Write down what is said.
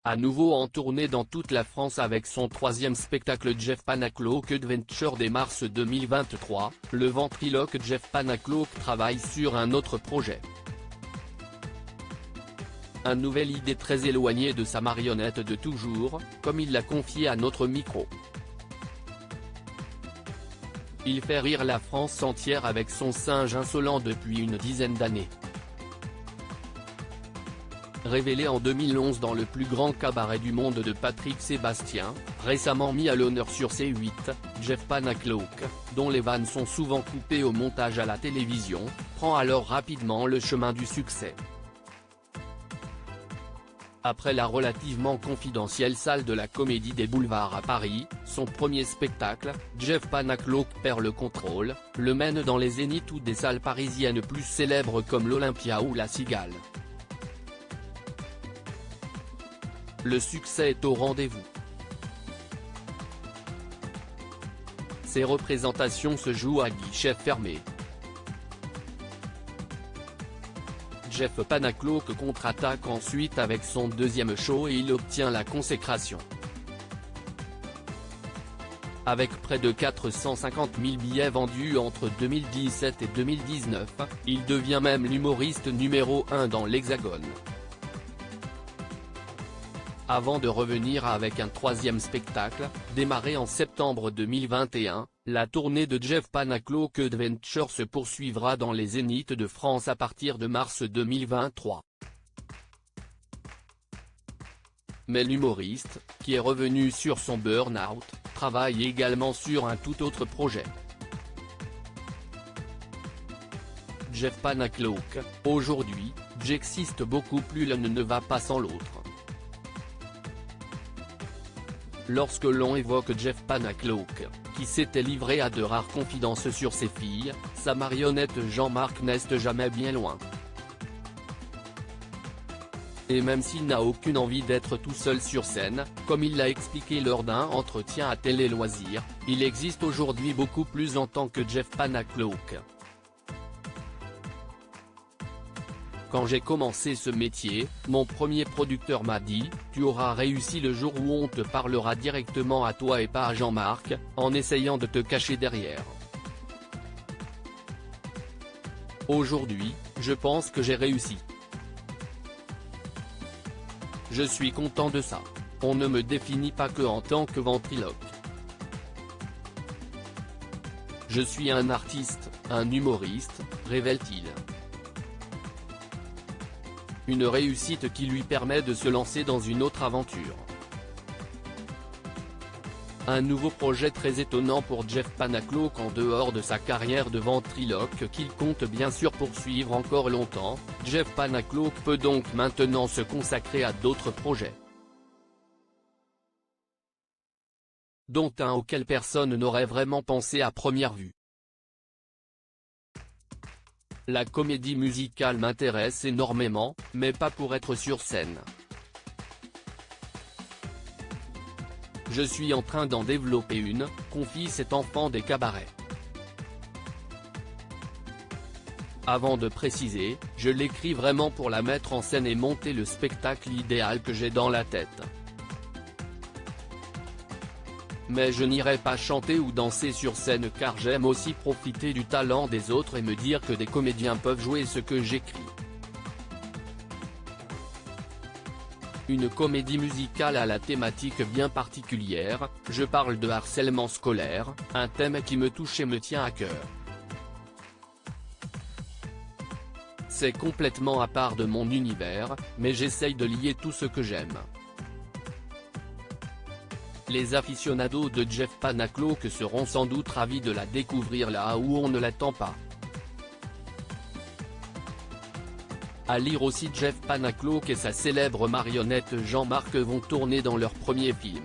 À nouveau en tournée dans toute la France avec son troisième spectacle Jeff Panaclock Adventure dès mars 2023, le ventriloque Jeff Panaclock travaille sur un autre projet. Une nouvelle idée très éloignée de sa marionnette de toujours, comme il l'a confié à notre micro. Il fait rire la France entière avec son singe insolent depuis une dizaine d'années. Révélé en 2011 dans le plus grand cabaret du monde de Patrick Sébastien, récemment mis à l'honneur sur C8, Jeff Panaclock, dont les vannes sont souvent coupées au montage à la télévision, prend alors rapidement le chemin du succès. Après la relativement confidentielle salle de la Comédie des Boulevards à Paris, son premier spectacle, Jeff Panaclock perd le contrôle, le mène dans les zéniths ou des salles parisiennes plus célèbres comme l'Olympia ou la Cigale. Le succès est au rendez-vous. Ces représentations se jouent à guichet fermé. Jeff Panaclock contre-attaque ensuite avec son deuxième show et il obtient la consécration. Avec près de 450 000 billets vendus entre 2017 et 2019, il devient même l'humoriste numéro 1 dans l'Hexagone. Avant de revenir avec un troisième spectacle, démarré en septembre 2021, la tournée de Jeff Panaclock Adventure se poursuivra dans les zéniths de France à partir de mars 2023. Mais l'humoriste, qui est revenu sur son burn-out, travaille également sur un tout autre projet. Jeff Panaclock, aujourd'hui, j'existe beaucoup plus l'un ne va pas sans l'autre. Lorsque l'on évoque Jeff Panaclock, qui s'était livré à de rares confidences sur ses filles, sa marionnette Jean-Marc n'est jamais bien loin. Et même s'il n'a aucune envie d'être tout seul sur scène, comme il l'a expliqué lors d'un entretien à Télé Loisirs, il existe aujourd'hui beaucoup plus en tant que Jeff Panaclock. Quand j'ai commencé ce métier, mon premier producteur m'a dit, tu auras réussi le jour où on te parlera directement à toi et pas à Jean-Marc, en essayant de te cacher derrière. Aujourd'hui, je pense que j'ai réussi. Je suis content de ça. On ne me définit pas que en tant que ventriloque. Je suis un artiste, un humoriste, révèle-t-il. Une réussite qui lui permet de se lancer dans une autre aventure. Un nouveau projet très étonnant pour Jeff Panaclock en dehors de sa carrière de ventriloque qu'il compte bien sûr poursuivre encore longtemps. Jeff Panaclock peut donc maintenant se consacrer à d'autres projets. Dont un auquel personne n'aurait vraiment pensé à première vue. La comédie musicale m'intéresse énormément, mais pas pour être sur scène. Je suis en train d'en développer une, confie cet enfant des cabarets. Avant de préciser, je l'écris vraiment pour la mettre en scène et monter le spectacle idéal que j'ai dans la tête. Mais je n'irai pas chanter ou danser sur scène car j'aime aussi profiter du talent des autres et me dire que des comédiens peuvent jouer ce que j'écris. Une comédie musicale à la thématique bien particulière, je parle de harcèlement scolaire, un thème qui me touche et me tient à cœur. C'est complètement à part de mon univers, mais j'essaye de lier tout ce que j'aime. Les aficionados de Jeff Panaclock seront sans doute ravis de la découvrir là où on ne l'attend pas. À lire aussi Jeff Panaclock et sa célèbre marionnette Jean-Marc vont tourner dans leur premier film.